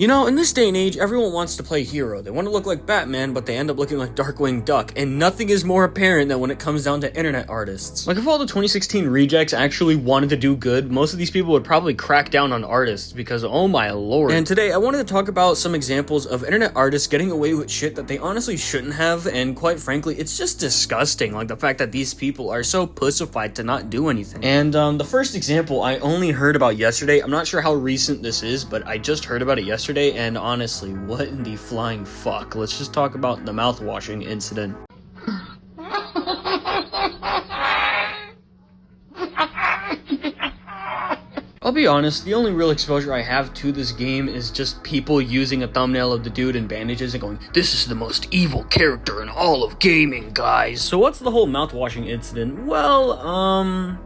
You know, in this day and age, everyone wants to play hero. They want to look like Batman, but they end up looking like Darkwing Duck, and nothing is more apparent than when it comes down to internet artists. Like, if all the 2016 rejects actually wanted to do good, most of these people would probably crack down on artists, because oh my lord. And today, I wanted to talk about some examples of internet artists getting away with shit that they honestly shouldn't have, and quite frankly, it's just disgusting, like the fact that these people are so pussified to not do anything. And the first example I only heard about yesterday. I'm not sure how recent this is, but I just heard about it yesterday. And honestly, what in the flying fuck? Let's just talk about the mouthwashing incident. I'll be honest, the only real exposure I have to this game is just people using a thumbnail of the dude in bandages and going, "This is the most evil character in all of gaming, guys." So what's the whole mouthwashing incident? Well,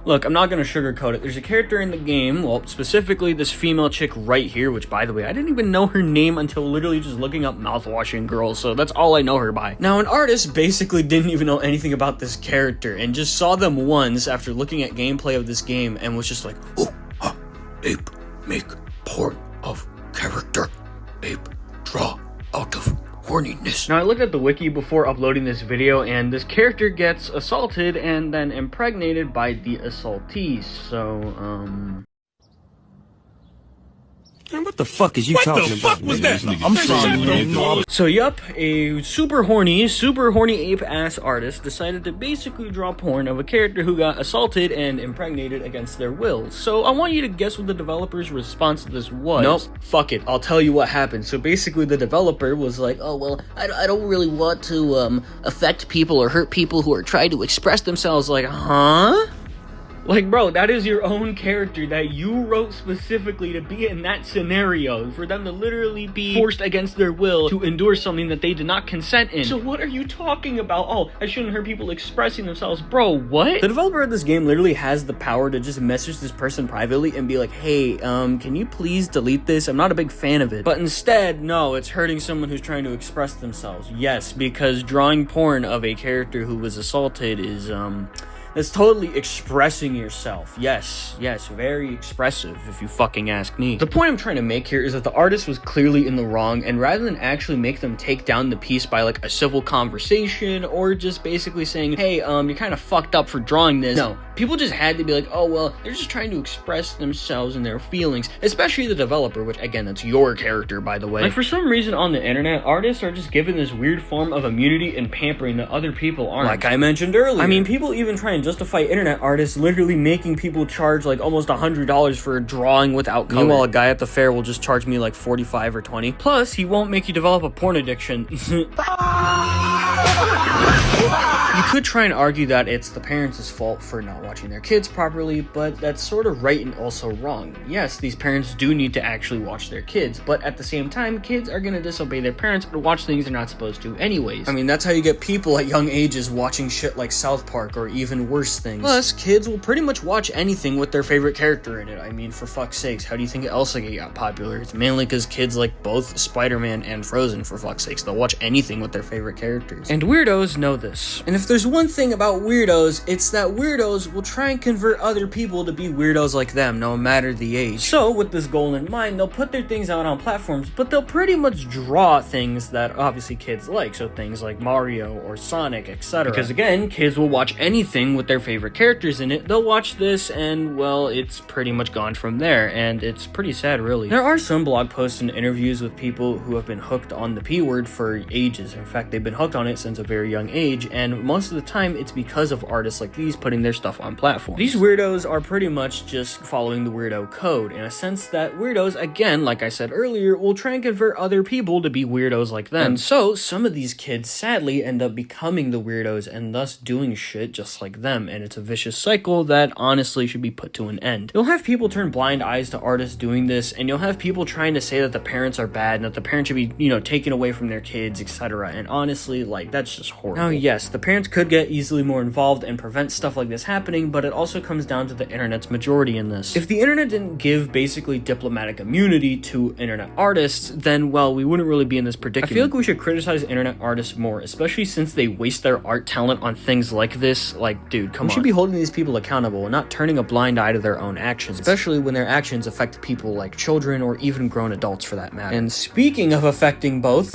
look, I'm not gonna sugarcoat it. There's a character in the game, well, specifically this female chick right here, which, by the way, I didn't even know her name until literally just looking up mouthwashing girls, so that's all I know her by. Now, an artist basically didn't even know anything about this character and just saw them once after looking at gameplay of this game and was just like, "Oh, ape, make porn of character. Ape, draw out of horniness." Now, I looked at the wiki before uploading this video, and this character gets assaulted and then impregnated by the assaultee, so, Man, what the fuck is you talking about? What the fuck was that? I'm sorry. So, yup, a super horny ape-ass artist decided to basically draw porn of a character who got assaulted and impregnated against their will. So, I want you to guess what the developer's response to this was. Nope, fuck it, I'll tell you what happened. So, basically, the developer was like, "Oh, well, I don't really want to, affect people or hurt people who are trying to express themselves." Like, huh? Like, bro, that is your own character that you wrote specifically to be in that scenario, for them to literally be forced against their will to endure something that they did not consent in. So what are you talking about? Oh, I shouldn't hurt people expressing themselves. Bro, what? The developer of this game literally has the power to just message this person privately and be like, "Hey, can you please delete this? I'm not a big fan of it." But instead, no, it's hurting someone who's trying to express themselves. Yes, because drawing porn of a character who was assaulted is, it's totally expressing yourself. Yes, very expressive, if you fucking ask me. The point I'm trying to make here is that the artist was clearly in the wrong, and rather than actually make them take down the piece by, like, a civil conversation, or just basically saying, "Hey, you're kind of fucked up for drawing this," no, people just had to be like, "Oh, well, they're just trying to express themselves and their feelings," especially the developer, which, again, that's your character, by the way. Like, for some reason on the internet, artists are just given this weird form of immunity and pampering that other people aren't. Like I mentioned earlier. I mean, people even try and justify internet artists literally making people charge like almost $100 for a drawing without color. Meanwhile, a guy at the fair will just charge me like 45 or 20. Plus, he won't make you develop a porn addiction. You could try and argue that it's the parents' fault for not watching their kids properly, but that's sort of right and also wrong. Yes, these parents do need to actually watch their kids, but at the same time, kids are gonna disobey their parents or watch things they're not supposed to anyways. I mean, that's how you get people at young ages watching shit like South Park or even worse things. Plus, kids will pretty much watch anything with their favorite character in it. I mean, for fuck's sakes, how do you think Elsa got popular? It's mainly because kids like both Spider-Man and Frozen, for fuck's sakes. They'll watch anything with their favorite characters. And weirdos know this. And if there's one thing about weirdos, it's that weirdos will try and convert other people to be weirdos like them, no matter the age. So, with this goal in mind, they'll put their things out on platforms, but they'll pretty much draw things that obviously kids like, so things like Mario or Sonic, etc. Because again, kids will watch anything with their favorite characters in it. They'll watch this, and well, it's pretty much gone from there, and it's pretty sad, really. There are some blog posts and interviews with people who have been hooked on the P word for ages. In fact, they've been hooked on it since a very young age, and most of the time, it's because of artists like these putting their stuff on platforms. These weirdos are pretty much just following the weirdo code, in a sense that weirdos, again, like I said earlier, will try and convert other people to be weirdos like them. And so, some of these kids sadly end up becoming the weirdos and thus doing shit just like them, and it's a vicious cycle that honestly should be put to an end. You'll have people turn blind eyes to artists doing this, and you'll have people trying to say that the parents are bad and that the parents should be, taken away from their kids, etc. And honestly, like, that that's just horrible. Now, yes, the parents could get easily more involved and prevent stuff like this happening, but it also comes down to the internet's majority in this. If the internet didn't give basically diplomatic immunity to internet artists, then, well, we wouldn't really be in this predicament. I feel like we should criticize internet artists more, especially since they waste their art talent on things like this. Like, dude, come on. We should be holding these people accountable and not turning a blind eye to their own actions, especially when their actions affect people like children or even grown adults for that matter. And speaking of affecting both...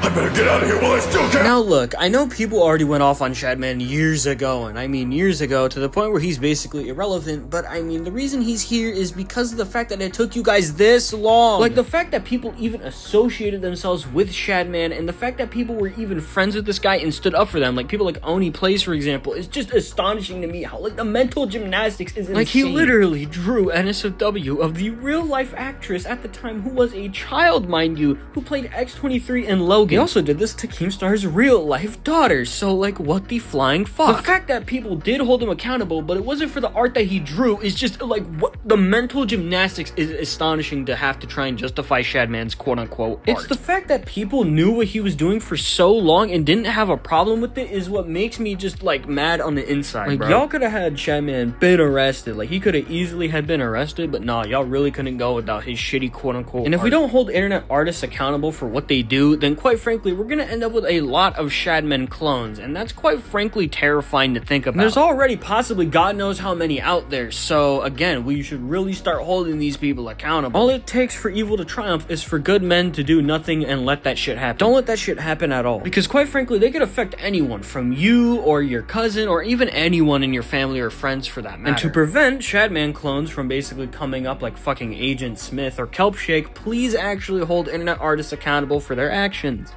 I better get out of here while I still can. Now look, I know people already went off on Shadman years ago, and I mean years ago, to the point where he's basically irrelevant, but I mean the reason he's here is because of the fact that it took you guys this long. Like the fact that people even associated themselves with Shadman, and the fact that people were even friends with this guy and stood up for them, like people like Oni Plays, for example, is just astonishing to me how like the mental gymnastics is insane. Like he literally drew NSFW of the real life actress at the time who was a child, mind you, who played X-23 and Logan. He also did this to Keemstar's real-life daughter, so, like, what the flying fuck? The fact that people did hold him accountable, but it wasn't for the art that he drew, is just, like, what? The mental gymnastics is astonishing to have to try and justify Shadman's quote-unquote art. It's the fact that people knew what he was doing for so long and didn't have a problem with it is what makes me just, like, mad on the inside, like, bro. Y'all could have had Shadman been arrested. Like, he could have easily had been arrested, but nah, y'all really couldn't go without his shitty quote-unquote And if we don't hold internet artists accountable for what they do, then quite frankly, we're gonna end up with a lot of Shadman clones, and that's quite frankly terrifying to think about. And there's already possibly God knows how many out there, so again, we should really start holding these people accountable. All it takes for evil to triumph is for good men to do nothing and let that shit happen. Don't let that shit happen at all, because quite frankly, they could affect anyone, from you or your cousin or even anyone in your family or friends for that matter. And to prevent Shadman clones from basically coming up like fucking Agent Smith or Kelpshake, please actually hold internet artists accountable for their actions.